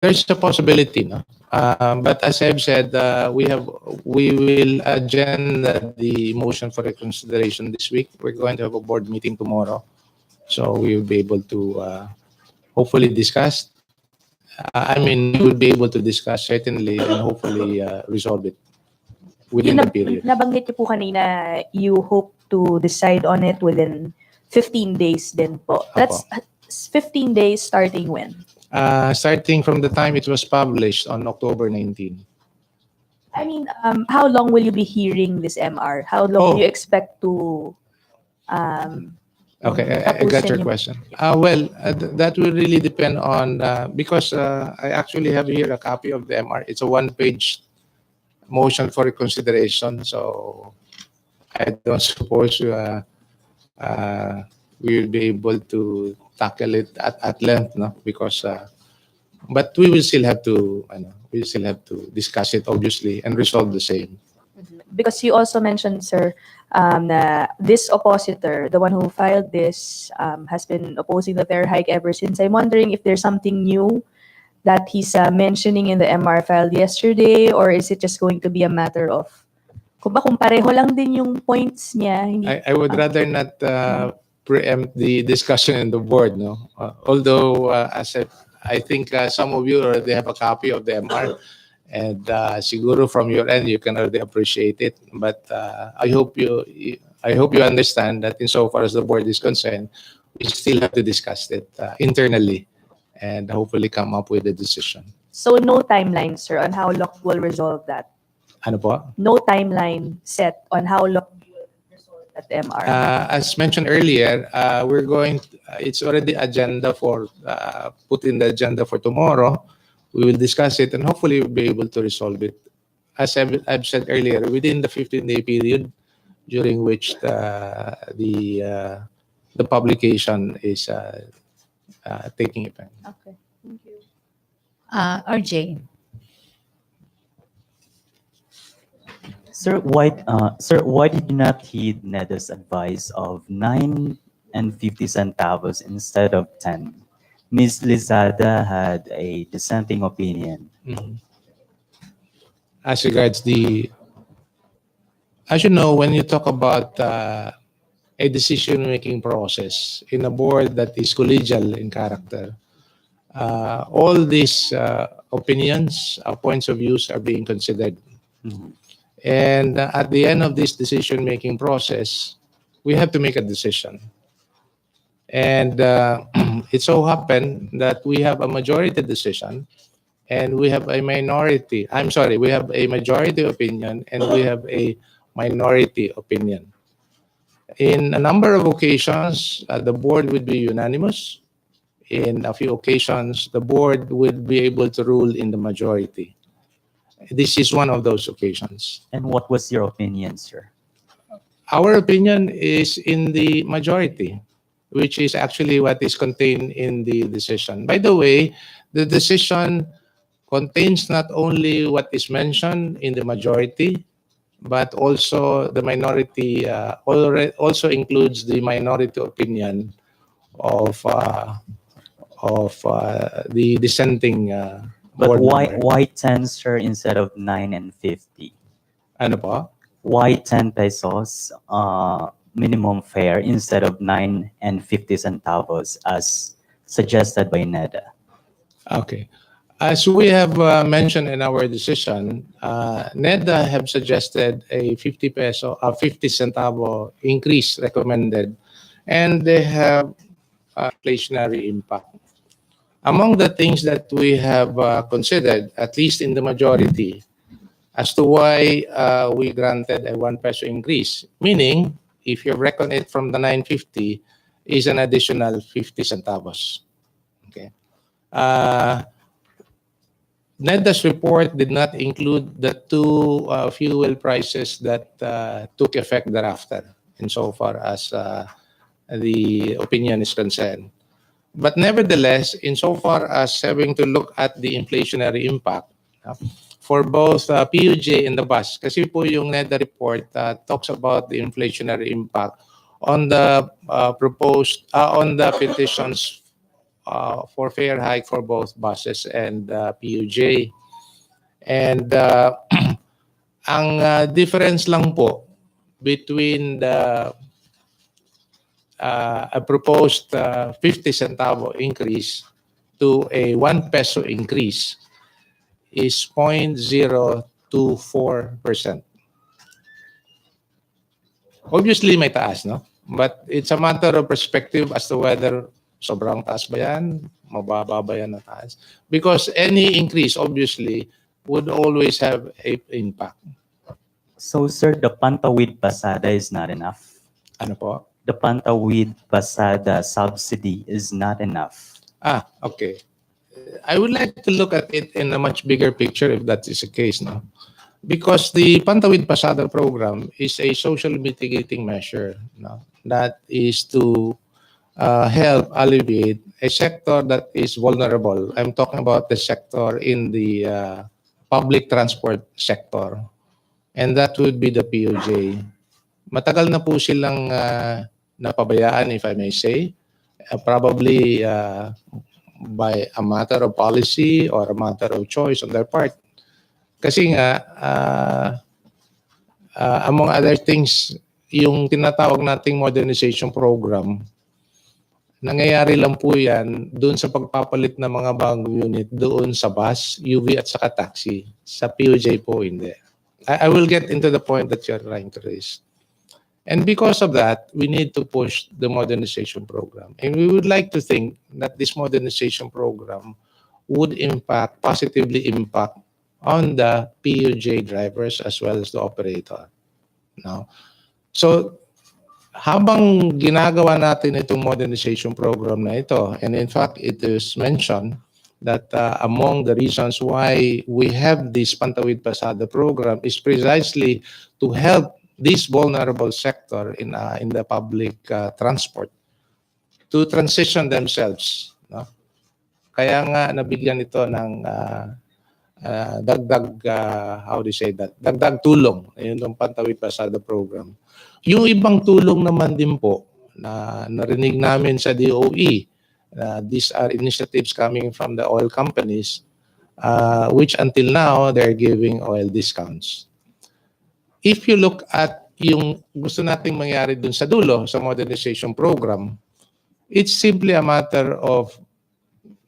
There's a possibility, no? But as I've said, we will agenda the motion for reconsideration this week. We're going to have a board meeting tomorrow, so we will be able to hopefully discuss. We will be able to discuss certainly and hopefully resolve it within the period. Nabanggit niyo po kanina, you hope to decide on it within 15 days din po. That's 15 days starting when? Starting from the time it was published on October 19. How long will you be hearing this MR? How long do you expect to Okay, I got your question. That will really depend on, because I actually have here a copy of the MR. It's a one-page motion for reconsideration, so I don't suppose we will be able to tackle it at length, no? Because, but we will still have to, discuss it obviously and resolve the same. Because you also mentioned, sir, na this oppositor, the one who filed this, has been opposing the fare hike ever since. I'm wondering if there's something new that he's mentioning in the MR filed yesterday, or is it just going to be a matter of kung pareho lang din yung points niya? I would rather not preempt the discussion in the board, no? Although, as I think some of you already have a copy of the MR. And siguro from your end, you can already appreciate it. But I hope you understand that insofar as the board is concerned, we still have to discuss it internally and hopefully come up with a decision. So no timeline, sir, on how long we'll resolve that? Ano po? No timeline set on how long you will resolve that MR? As mentioned earlier, it's already put in the agenda for tomorrow. We will discuss it and hopefully we'll be able to resolve it. As I've said earlier, within the 15-day period during which the publication is taking effect. Okay, thank you. RJ. Sir, why did you not heed NEDA's advice of 9 and 50 centavos instead of 10? Ms. Lizada had a dissenting opinion. As regards as you know, when you talk about a decision-making process in a board that is collegial in character, all these opinions, points of views are being considered. And at the end of this decision-making process, we have to make a decision. And it so happened that we have a majority decision and we have a majority opinion and we have a minority opinion. In a number of occasions, the board would be unanimous. In a few occasions, the board would be able to rule in the majority. This is one of those occasions. And what was your opinion, sir? Our opinion is in the majority, which is actually what is contained in the decision. By the way, the decision contains not only what is mentioned in the majority, but also the minority, also includes the minority opinion of the dissenting But board member. why 10, sir, instead of 9 and 50? Ano po? Why 10 pesos minimum fare instead of 9 and 50 centavos as suggested by NEDA? Okay. As we have mentioned in our decision, NEDA have suggested a 50 centavo increase recommended, and they have inflationary impact. Among the things that we have considered, at least in the majority, as to why we granted a 1 peso increase, meaning if you reckon it from the 950, is an additional 50 centavos. Okay. NEDA's report did not include the two fuel prices that took effect thereafter, insofar as the opinion is concerned. But nevertheless, insofar as having to look at the inflationary impact for both PUJ and the bus, kasi po yung NEDA report talks about the inflationary impact on the proposed, on the petitions for fare hike for both buses and PUJ. And ang difference lang po between the a proposed 50 centavo increase to a 1 peso increase is 0.024%. Obviously, may taas, no? But it's a matter of perspective as to whether sobrang taas ba yan, mababa ba yan na taas. Because any increase, obviously, would always have a impact. So, sir, the Pantawid Pasada is not enough. Ano po? The Pantawid Pasada subsidy is not enough. Okay. I would like to look at it in a much bigger picture if that is the case, no? Because the Pantawid Pasada Program is a social mitigating measure, no? That is to help alleviate a sector that is vulnerable. I'm talking about the sector in the public transport sector. And that would be the POJ. Matagal na po silang napabayaan, if I may say, probably by a matter of policy or a matter of choice on their part. Kasi nga, among other things, yung tinatawag nating modernization program, nangyayari lang po yan doon sa pagpapalit ng mga bagong unit doon sa bus, UV at saka taxi. Sa POJ po, hindi. I will get into the point that you're trying to raise. And because of that, we need to push the modernization program. And we would like to think that this modernization program would positively impact on the PUJ drivers as well as the operator. Now, so habang ginagawa natin itong modernization program na ito, and in fact, it is mentioned that among the reasons why we have this Pantawid Pasada program is precisely to help this vulnerable sector in the public transport to transition themselves. No? Kaya nga nabigyan ito ng dagdag, how do you say that? Dagdag tulong, yun yung Pantawid Pasada program. Yung ibang tulong naman din po na narinig namin sa DOE, these are initiatives coming from the oil companies, which until now, they're giving oil discounts. If you look at yung gusto nating mangyari dun sa dulo, sa modernization program, it's simply a matter of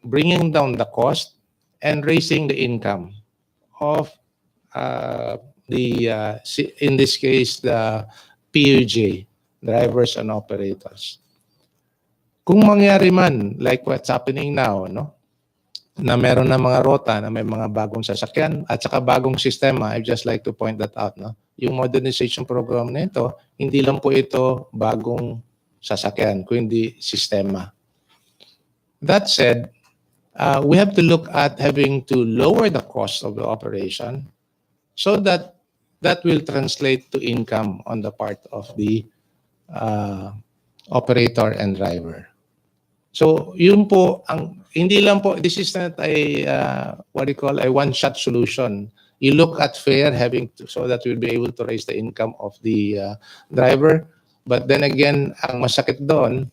bringing down the cost and raising the income of in this case, the PUJ, drivers and operators. Kung mangyari man, like what's happening now, no? Na meron na mga rota, na may mga bagong sasakyan, at saka bagong sistema, I'd just like to point that out, no? Yung modernization program na ito, hindi lang po ito bagong sasakyan, kundi sistema. That said, we have to look at having to lower the cost of the operation so that that will translate to income on the part of the operator and driver. So, yun po, hindi lang po, this is not a, what do you call, a one-shot solution. You look at fare so that you'll be able to raise the income of the driver. But then again, ang masakit doon,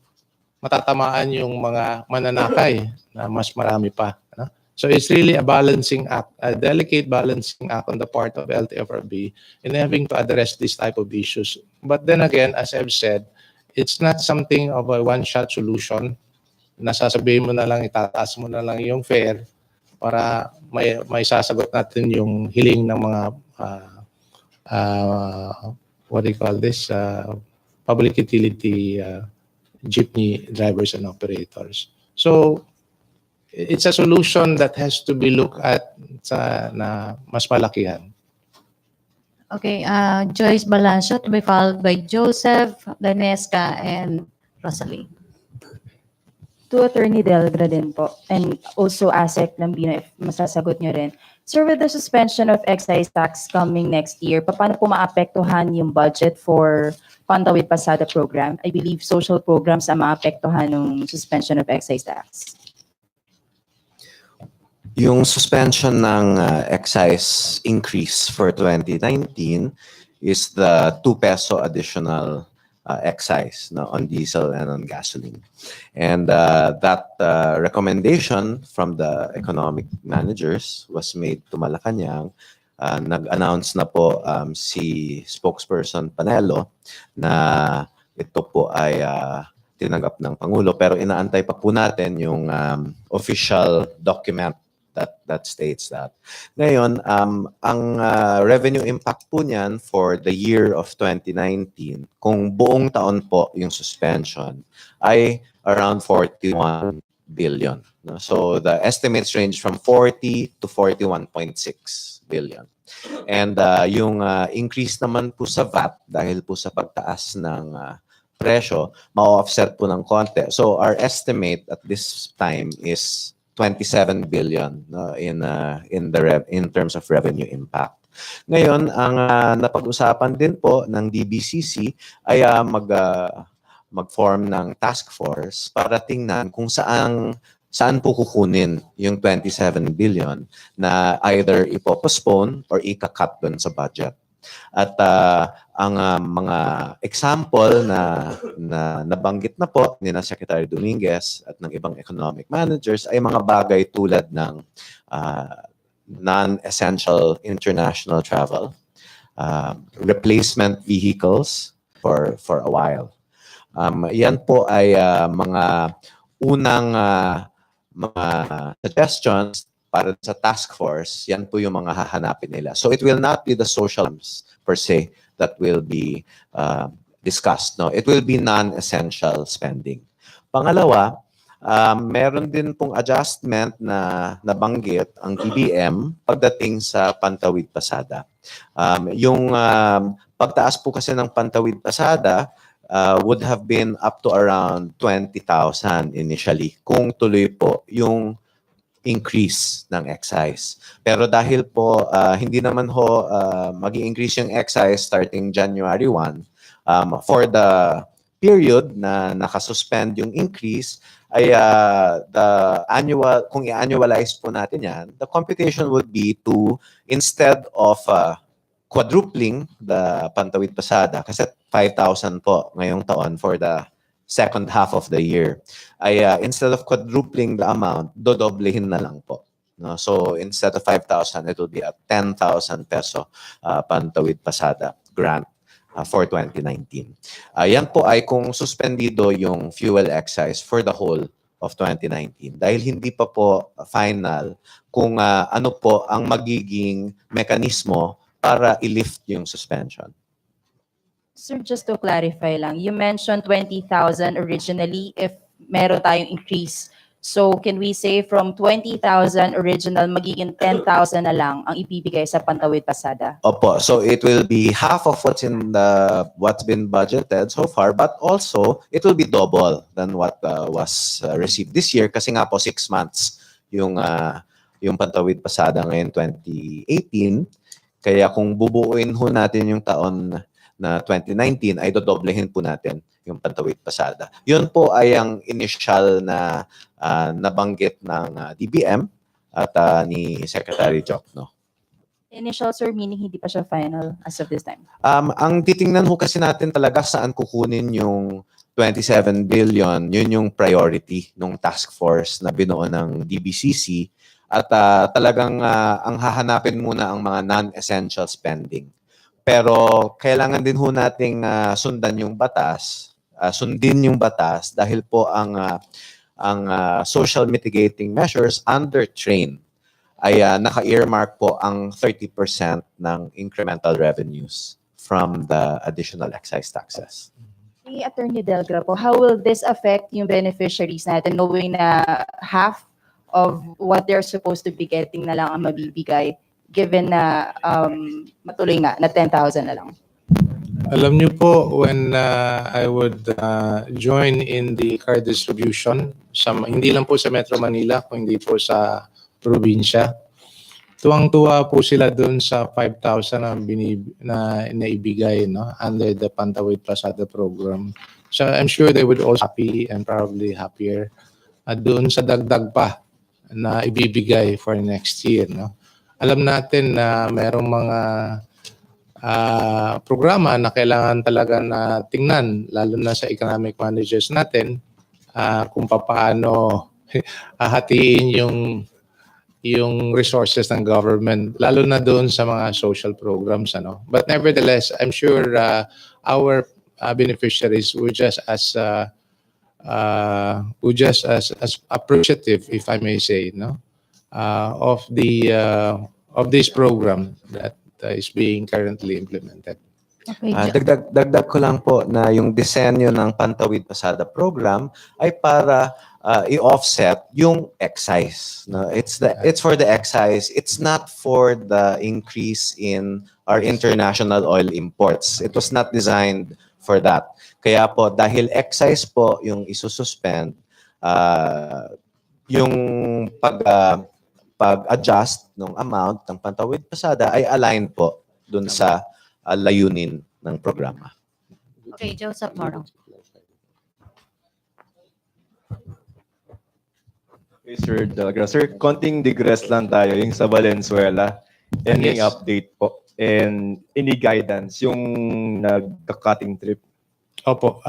matatamaan yung mga mananakay na mas marami pa. No? So it's really a balancing act, a delicate balancing act on the part of LTFRB in having to address this type of issues. But then again, as I've said, it's not something of a one-shot solution. Nasasabihin mo na lang, itataas mo na lang yung fare para may sasagot natin yung hiling ng mga what do you call this? Public utility jeepney drivers and operators. So it's a solution that has to be looked at na mas malakihan. Okay, Joyce Balancio to be followed by Joseph, Danesca, and Rosalie. To Attorney Delgra din po, and also ASEC ng BINO, if masasagot nyo rin. Sir, with the suspension of excise tax coming next year, paano po maapektuhan yung budget for Pantawid Pasada Program? I believe social programs ang maapektuhan ng suspension of excise tax. Yung suspension ng excise increase for 2019 is the 2 peso additional excise on diesel and on gasoline. And that recommendation from the economic managers was made to Malakanyang. Nag-announce na po si spokesperson Panelo na ito po ay tinanggap ng Pangulo, pero inaantay pa po natin yung official document that states that. Ngayon, ang revenue impact po niyan for the year of 2019, kung buong taon po yung suspension, ay around 41 billion. No? So the estimates range from 40 to 41.6 billion. And yung increase naman po sa VAT dahil po sa pagtaas ng presyo, ma-offset po ng konti. So our estimate at this time is 27 billion in terms of revenue impact. Ngayon, ang napag-usapan din po ng DBCC ay mag-form ng task force para tingnan kung saan po kukunin yung 27 billion na either ipopostpone or ika-cut dun sa budget. At ang mga example na nabanggit na po ni na Secretary Dominguez at ng ibang economic managers ay mga bagay tulad ng non-essential international travel, replacement vehicles for a while. Yan po ay mga unang mga suggestions para sa task force. Yan po yung mga hahanapin nila. So it will not be the socials per se that will be discussed. No, it will be non-essential spending. Pangalawa, meron din pong adjustment na nabanggit ang DBM pagdating sa Pantawid Pasada. Yung pagtaas po kasi ng Pantawid Pasada would have been up to around 20,000 initially kung tuloy po yung increase ng excise. Pero dahil po hindi naman ho mag-i-increase yung excise starting January 1, for the period na nakasuspend yung increase ay kung i-annualize po natin yan, the computation would be to, instead of quadrupling the Pantawid Pasada, kasi 5,000 po ngayong taon for the second half of the year, ay instead of quadrupling the amount, dodoblehin na lang po. No? So instead of 5,000, it will be a 10,000 peso Pantawid Pasada grant for 2019. Yan po ay kung suspendido yung fuel excise for the whole of 2019 dahil hindi pa po final kung ano po ang magiging mekanismo para i-lift yung suspension. Sir, just to clarify lang, you mentioned 20,000 originally if meron tayong increase. So can we say from 20,000 original, magiging 10,000 na lang ang ibibigay sa Pantawid Pasada? Opo, so it will be half of what's been budgeted so far, but also it will be double than what was received this year kasi nga po 6 months yung Pantawid Pasada ngayon 2018. Kaya kung bubuuin ho natin yung taon na 2019 ay dodoblehin po natin yung Pantawid Pasada. Yun po ay ang initial na nabanggit ng DBM at ni Secretary Jokno. Initial, sir, meaning hindi pa siya final as of this time? Ang titingnan ho kasi natin talaga saan kukunin yung 27 billion, yun yung priority ng task force na binuo ng DBCC at talagang ang hahanapin muna ang mga non-essential spending. Pero kailangan din ho nating sundin yung batas dahil po ang social mitigating measures under train ay naka-earmark po ang 30% ng incremental revenues from the additional excise taxes. Hey, Attorney Delgra po, how will this affect yung beneficiaries natin knowing na half of what they're supposed to be getting na lang ang mabibigay given na matuloy nga na 10,000 na lang? Alam niyo po, when I would join in the car distribution, hindi lang po sa Metro Manila, kundi po sa probinsya, tuwang-tuwa po sila doon sa 5,000 na naibigay under the Pantawid Pasada Program. So I'm sure they would also happy and probably happier doon sa dagdag pa na ibibigay for next year. Alam natin na merong mga programa na kailangan talaga na tingnan, lalo na sa economic managers natin, kung paano hahatiin yung resources ng government, lalo na doon sa mga social programs. But nevertheless, I'm sure our beneficiaries were just as appreciative, if I may say, of this program that is being currently implemented. Okay, Dagdag ko lang po na yung disenyo ng Pantawid Pasada Program ay para i-offset yung excise. No? It's for the excise. It's not for the increase in our international oil imports. It was not designed for that. Kaya po, dahil excise po yung isususpend, yung pag-adjust ng amount ng Pantawid Pasada ay aligned po dun sa layunin ng programa. okay, Joseph Morong. Okay, Sir Delagra. Sir, konting digress lang tayo yung sa Valenzuela. Any Yes. update po? And any guidance yung nagka-cutting trip? Opo,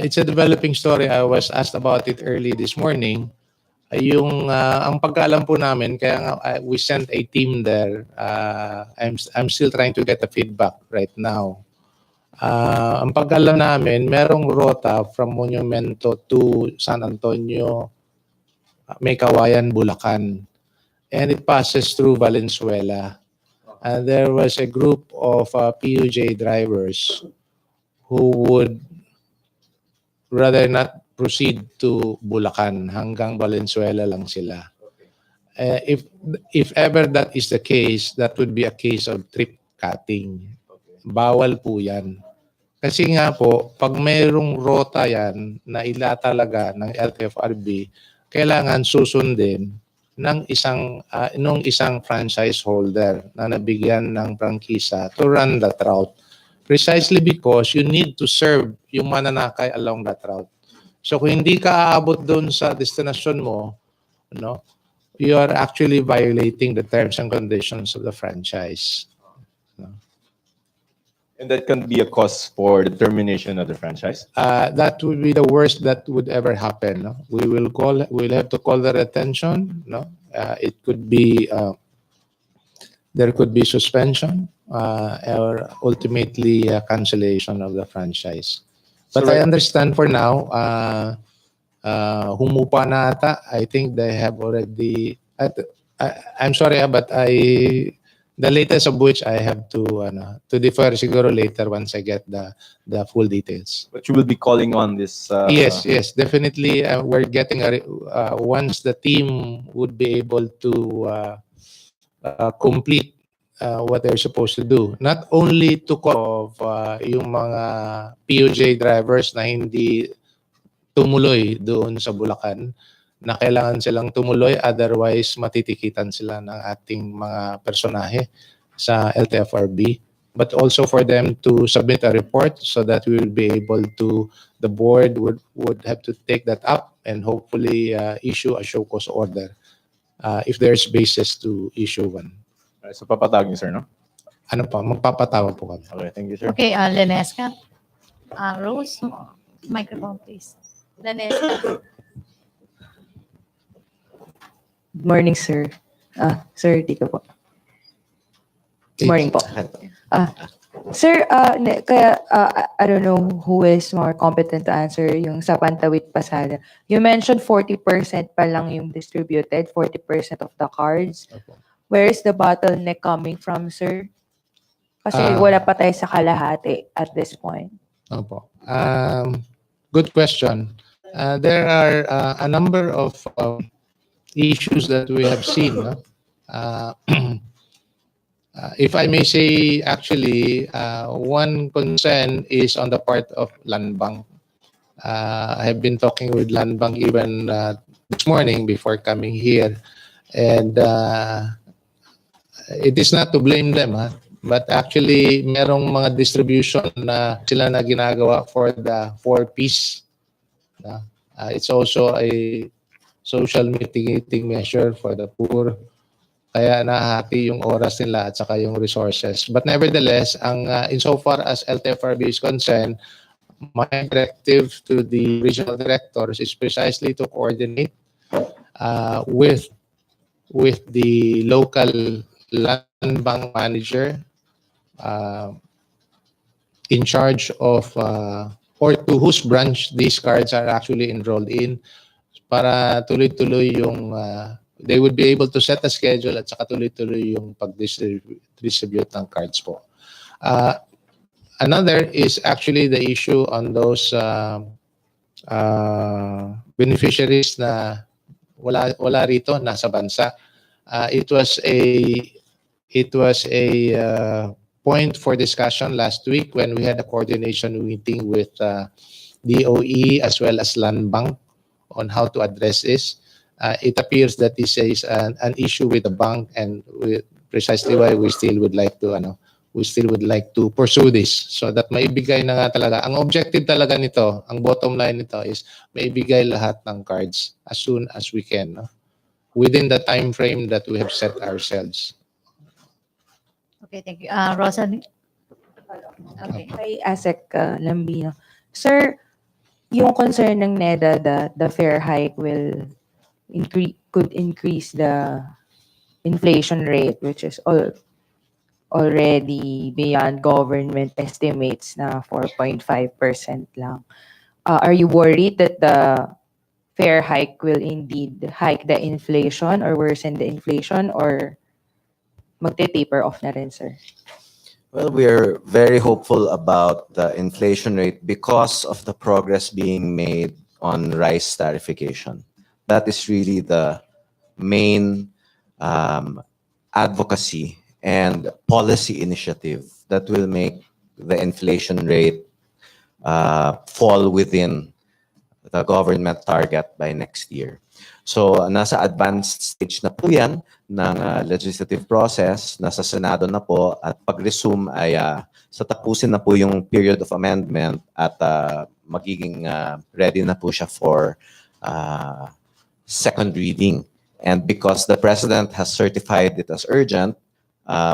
it's a developing story. I was asked about it early this morning. Ang pagkaalam po namin, kaya nga we sent a team there. I'm still trying to get the feedback right now. Ang pagkaalam namin, merong rota from Monumento to San Antonio, May Kawayan, Bulacan. And it passes through Valenzuela. And there was a group of PUJ drivers who would rather not proceed to Bulacan, hanggang Valenzuela lang sila. If ever that is the case, that would be a case of trip cutting. Bawal po yan. Kasi nga po, pag mayroong rota yan na ilatalaga ng LTFRB, kailangan susundin ng isang franchise holder na nabigyan ng prangkisa to run that route. Precisely because you need to serve yung mananakay along that route. So kung hindi ka aabot doon sa destination mo, you are actually violating the terms and conditions of the franchise. And that can be a cause for the termination of the franchise? That would be the worst that would ever happen. We'll have to call their attention. It could be there could be suspension or ultimately cancellation of the franchise. But I understand for now, humupa na ata. I think they have already. I'm sorry, but the latest of which I have to defer siguro later once I get the full details. But you will be calling on this? Yes, definitely. We're getting once the team would be able to complete what they're supposed to do. Not only to call off yung mga PUJ drivers na hindi tumuloy doon sa Bulacan, na kailangan silang tumuloy, otherwise matitikitan sila ng ating mga personahe sa LTFRB. But also for them to submit a report so that we will be able to, the board would have to take that up and hopefully issue a show cause order if there's basis to issue one. So papatawag niyo, sir, no? Magpapatawag po kami. Okay, thank you, sir. Okay, Lenesca. Rose, microphone please. Lenesca. Good morning, sir. Sir, dito po. Good morning po. Sir, I don't know who is more competent to answer yung sa Pantawid Pasada. You mentioned 40% pa lang yung distributed, 40% of the cards. Where is the bottleneck coming from, sir? Kasi wala pa tayo sa kalahati at this point. Opo. Good question. There are a number of issues that we have seen. If I may say, actually, one concern is on the part of Land Bank. I have been talking with Land Bank even this morning before coming here. And it is not to blame them, but actually, merong mga distribution na sila na ginagawa for the 4-piece. It's also a social mitigating measure for the poor. Kaya nahati yung oras nila at saka yung resources. But nevertheless, insofar as LTFRB is concerned, my directive to the regional directors is precisely to coordinate with the local land bank manager in charge of or to whose branch these cards are actually enrolled in para tuloy-tuloy yung they would be able to set a schedule at saka tuloy-tuloy yung pag-distribute ng cards po. Another is actually the issue on those beneficiaries na wala rito, nasa bansa. It was a point for discussion last week when we had a coordination meeting with DOE as well as Land Bank on how to address this. It appears that this is an issue with the bank, and precisely why we still would like to pursue this so that maibigay na nga talaga. Ang objective talaga nito, ang bottom line nito is maibigay lahat ng cards as soon as we can, no? Within the time frame that we have set ourselves. Okay, thank you. Rosalie? Okay. Kay ASEC Lambino. Sir, yung concern ng NEDA that the fare hike could increase the inflation rate, which is already beyond government estimates na 4.5% lang. Are you worried that the fare hike will indeed hike the inflation or worsen the inflation, or magte-taper off na rin, sir? Well, we're very hopeful about the inflation rate because of the progress being made on rice tarification. That is really the main advocacy and policy initiative that will make the inflation rate fall within the government target by next year. So, nasa advanced stage na po yan ng legislative process, nasa Senado na po, at pag-resume ay sa tapusin na po yung period of amendment at magiging ready na po siya for second reading. And because the President has certified it as urgent,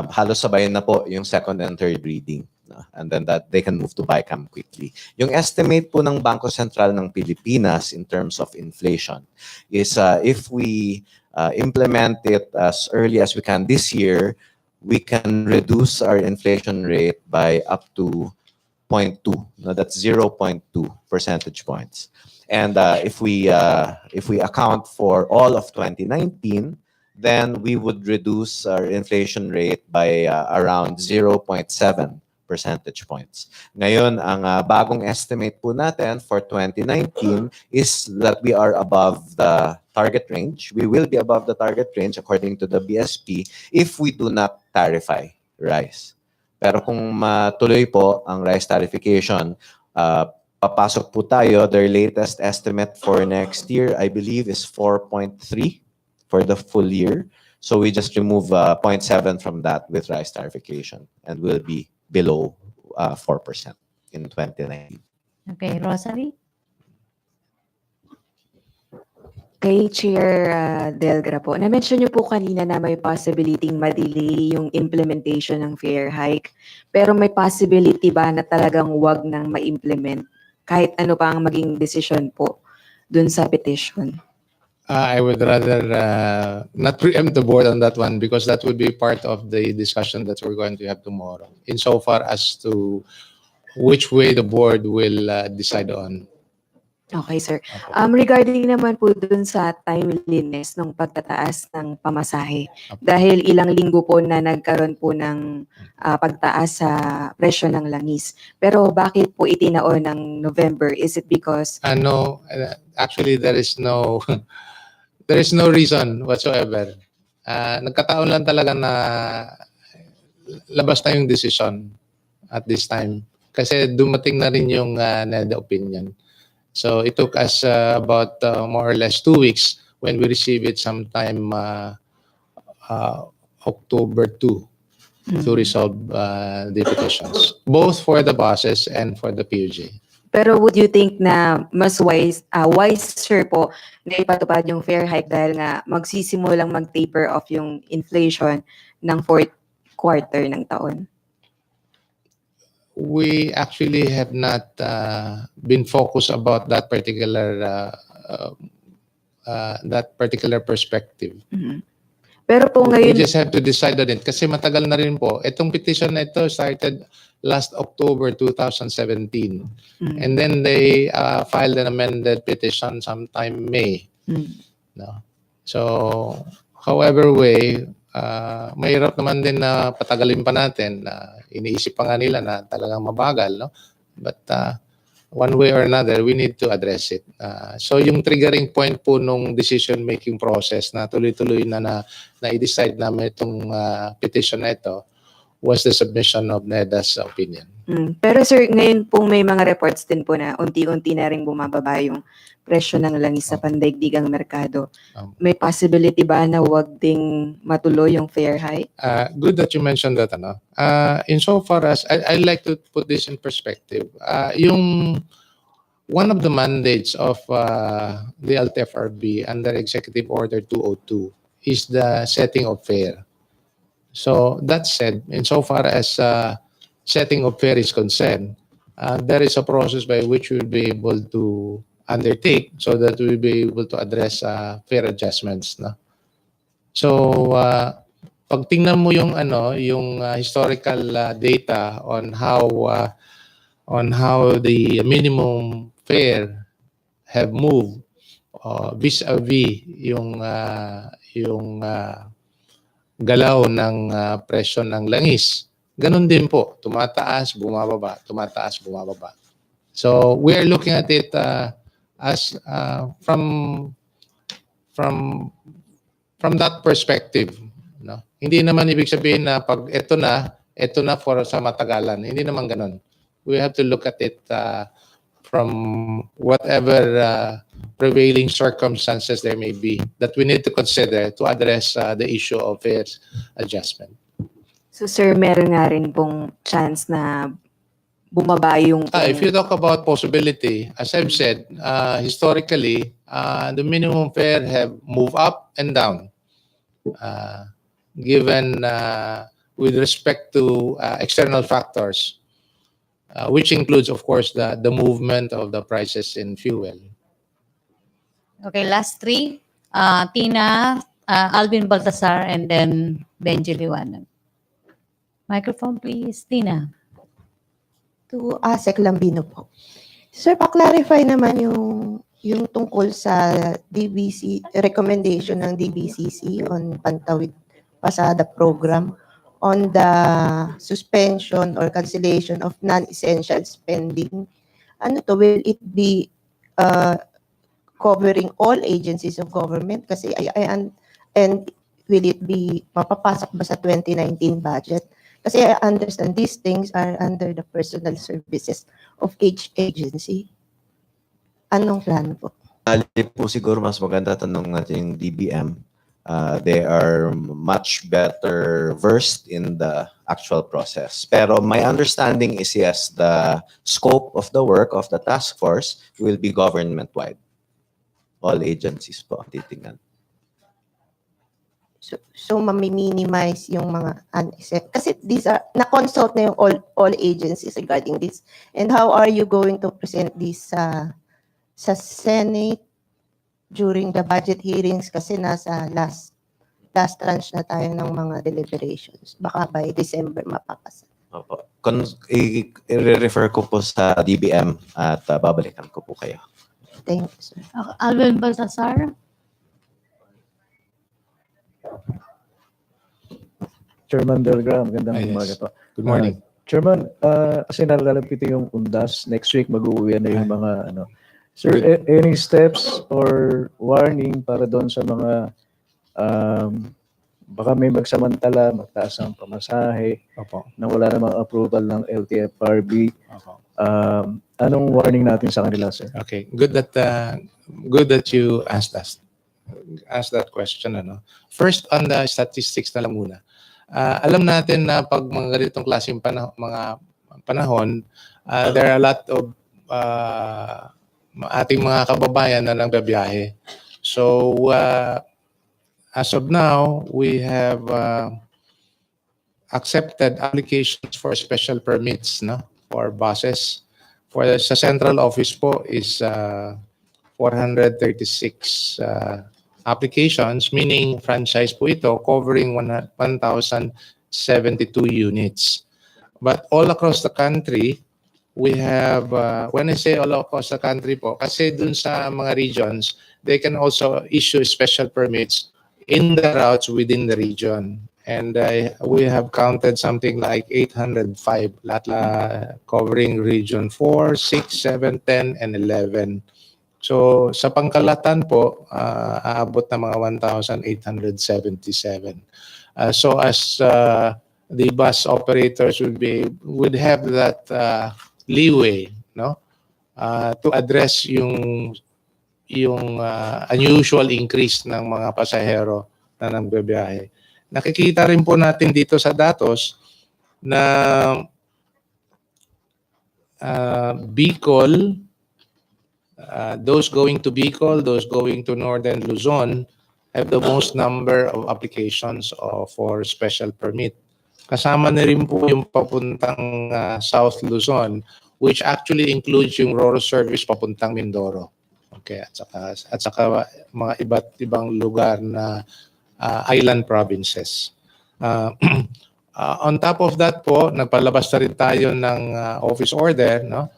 halos sabayan na po yung second and third reading. And then that they can move to BICAM quickly. Yung estimate po ng Bangko Sentral ng Pilipinas in terms of inflation is if we implement it as early as we can this year, we can reduce our inflation rate by up to 0.2. No, that's 0.2 percentage points. And if we account for all of 2019, then we would reduce our inflation rate by around 0.7 percentage points. Ngayon, ang bagong estimate po natin for 2019 is that we are above the target range. We will be above the target range according to the BSP if we do not tarify rice. Pero kung matuloy po ang rice tarification, papasok po tayo, their latest estimate for next year, I believe, is 4.3 for the full year. So we just remove 0.7 from that with rice tarification and we'll be below 4% in 2019. Okay, Rosalie? Kay Chair Delgra po, na-mention niyo po kanina na may possibility ma-delay yung implementation ng fare hike. Pero may possibility ba na talagang wag nang ma-implement kahit ano pa ang maging decision po dun sa petition? I would rather not preempt the board on that one because that would be part of the discussion that we're going to have tomorrow insofar as to which way the board will decide on. Okay, sir. Regarding naman po dun sa timeliness ng pagtataas ng pamasahe, dahil ilang linggo po na nagkaroon po ng pagtaas sa presyo ng langis. Pero bakit po itinaon ng November? Is it because... No, actually there is no reason whatsoever. Nagkataon lang talaga na labas na yung decision at this time. Kasi dumating na rin yung NEDA opinion. So it took us about more or less 2 weeks when we received it sometime October 2 to resolve the petitions, both for the buses and for the PUJ. Pero would you think na mas wiser po na ipatupad yung fare hike dahil nga magsisimulang mag-taper off yung inflation ng fourth quarter ng taon? We actually have not been focused about that particular perspective. Pero po We ngayon, just have to decide on it kasi matagal na rin po. Itong petition na ito started last October 2017. And then they filed an amended petition sometime May. No? So, however way, mahirap naman din na patagalin pa natin. Iniisip pa nga nila na talagang mabagal. No? But one way or another, we need to address it. So yung triggering point po nung decision-making process na tuloy-tuloy na i-decide namin itong petition na ito was the submission of NEDA's opinion. pero sir, ngayon po may mga reports din po na unti-unti na rin bumababa yung presyo ng langis sa pandaigdigang merkado. May possibility ba na wag ding matuloy yung fare hike? Good that you mentioned that. Insofar as, I'd like to put this in perspective. One of the mandates of the LTFRB under Executive Order 202 is the setting of fare. So that said, insofar as setting of fare is concerned, there is a process by which we'll be able to undertake so that we'll be able to address fare adjustments. No? So, pag tingnan mo yung historical data on how the minimum fare have moved vis-a-vis yung galaw ng presyo ng langis. Ganun din po, tumataas, bumababa, tumataas, bumababa. So we are looking at it as from that perspective. No? Hindi naman ibig sabihin na pag ito na for sa matagalan. Hindi naman ganun. We have to look at it from whatever prevailing circumstances there may be that we need to consider to address the issue of fares adjustment. So sir, meron nga rin pong chance na bumaba yung... If you talk about possibility, as I've said, historically, the minimum fare have moved up and down, given with respect to external factors, which includes, of course, the movement of the prices in fuel. Okay, last three. Tina, Alvin Baltasar, and then Benji Liwanag. Microphone, please. Tina. To Asek Lambino po. Sir, pa-clarify naman yung tungkol sa DBC, recommendation ng DBCC on Pantawid Pasada Program on the suspension or cancellation of non-essential spending. Ano to, will it be covering all agencies of government? Kasi and will it be mapapasok ba sa 2019 budget? Kasi I understand these things are under the personal services of each agency. Anong plano po? Po siguro mas maganda tanong natin yung DBM. They are much better versed in the actual process. Pero my understanding is yes, the scope of the work of the task force will be government-wide. All agencies po ang titingnan. So mami-minimize yung mga kasi these are na-consult na yung all agencies regarding this. And how are you going to present this sa Senate during the budget hearings kasi nasa last tranche na tayo ng mga deliberations. Baka by December mapapasa. Opo. I-refer ko po sa DBM at babalikan ko po kayo. Thank you, sir. Alvin Baltasar. Chairman Delgra, magandang Yes. umaga po. Good morning. Chairman, kasi nalalapit yung undas. Next week mag-uuwi na yung mga Sir, any steps or warning para doon sa mga baka may magsamantala, magtaas ang pamasahe, Opo. na wala namang approval ng LTFRB. Opo. Anong warning natin sa kanila, sir? Okay, good that you asked that question. First, on the statistics na lang muna. Alam natin na pag mga ganitong klaseng mga panahon, there are a lot of ating mga kababayan na nagbabiyahe. So, as of now, we have accepted applications for special permits, no, for buses. Sa central office po is 436 applications, meaning franchise po ito, covering 1,072 units. But all across the country, we have, when I say all across the country po, kasi dun sa mga regions, they can also issue special permits in the routes within the region. And we have counted something like 805, covering region 4, 6, 7, 10, and 11. So sa pangkalatan po, aabot na mga 1,877. So as the bus operators would have that leeway, no, to address yung unusual increase ng mga pasahero na nagbibiyahe. Nakikita rin po natin dito sa datos na Bicol, those going to Bicol, those going to Northern Luzon have the most number of applications for special permit. Kasama na rin po yung papuntang South Luzon, which actually includes yung Roro service papuntang Mindoro. Okay, at saka mga iba't ibang lugar na island provinces. On top of that po, nagpalabas na rin tayo ng office order, no,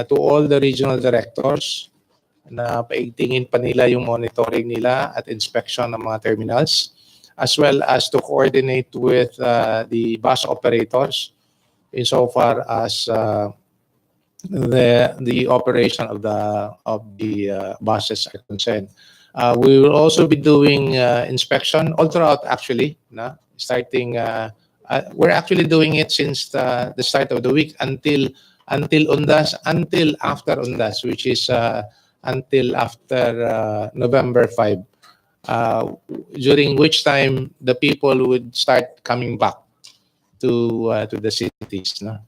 to all the regional directors na paigtingin pa nila yung monitoring nila at inspection ng mga terminals, as well as to coordinate with the bus operators insofar as the operation of the buses are concerned. We will also be doing inspection all throughout, actually, no? Starting, we're actually doing it since the start of the week until Undas, until after Undas, which is until after November 5, during which time the people would start coming back to the cities. No?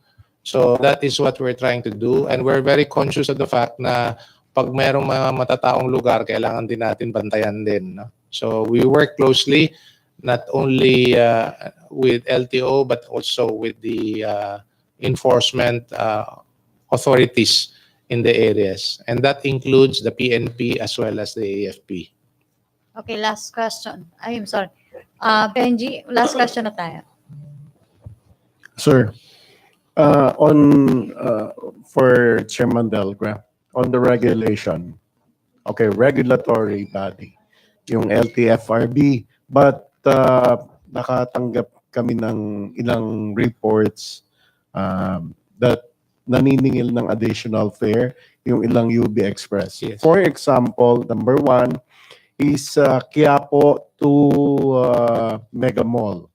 So that is what we're trying to do, and we're very conscious of the fact na pag mayroong mga matataong lugar, kailangan din natin bantayan din. No? So we work closely not only with LTO but also with the enforcement authorities in the areas, and that includes the PNP as well as the AFP. Okay, last question. I'm sorry. Benji, last question na tayo. Sir, for Chairman Delgra, on the regulation, okay, regulatory body, yung LTFRB, but nakatanggap kami ng ilang reports that naniningil ng additional fare yung ilang UB Express. Yes. For example, number 1 is Quiapo to Mega Mall.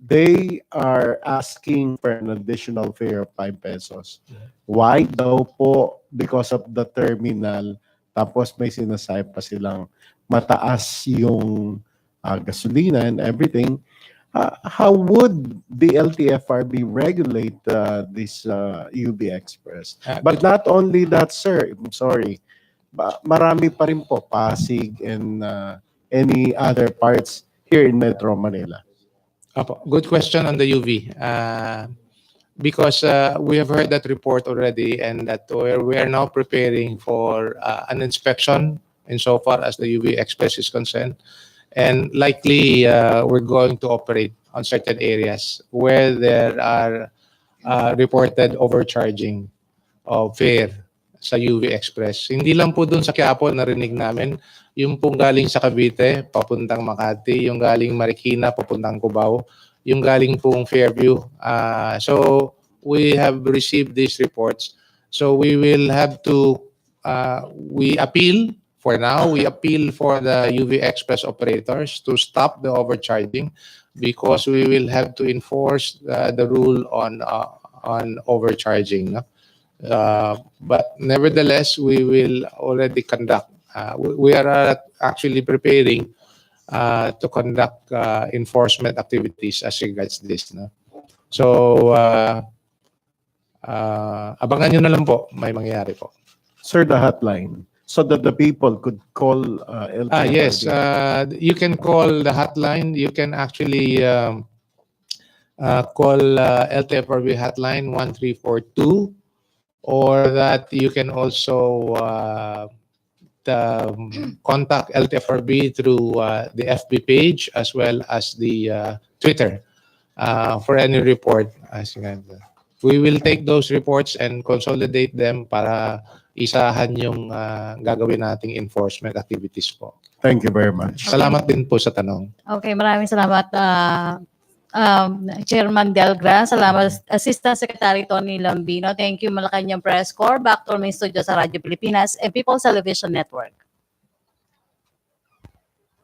They are asking for an additional fare of 5 pesos. Why daw po? Because of the terminal. Tapos may sinasabi pa silang mataas yung gasolina and everything. How would the LTFRB regulate this UB Express? But not only that, sir. I'm sorry. Marami pa rin po, Pasig and any other parts here in Metro Manila. Good question on the UV. Because we have heard that report already, and that we are now preparing for an inspection insofar as the UV Express is concerned. And likely we're going to operate on certain areas where there are reported overcharging of fare sa UV Express. Hindi lang po dun sa Quiapo narinig namin, yung pong galing sa Cavite, papuntang Makati, yung galing Marikina, papuntang Cubao, yung galing pong Fairview. So we have received these reports. So we will have to, we appeal for now, we appeal for the UV Express operators to stop the overcharging because we will have to enforce the rule on overcharging. No? But nevertheless, we will already conduct. We are actually preparing to conduct enforcement activities as regards this. No? So abangan nyo na lang po, may mangyayari po. Sir, the hotline, so that the people could call LTFRB. Yes, you can call the hotline. You can actually call LTFRB hotline 1342, or that you can also contact LTFRB through the FB page as well as the Twitter for any report. We will take those reports and consolidate them para isahan yung gagawin nating enforcement activities po. Thank you very much. Salamat din po sa tanong. Okay, maraming salamat, Chairman Delgra. Salamat, Assistant Secretary Tony Lambino. Thank you, Malakanyang Press Corps. Back to my studio sa Radyo Pilipinas and People's Television Network.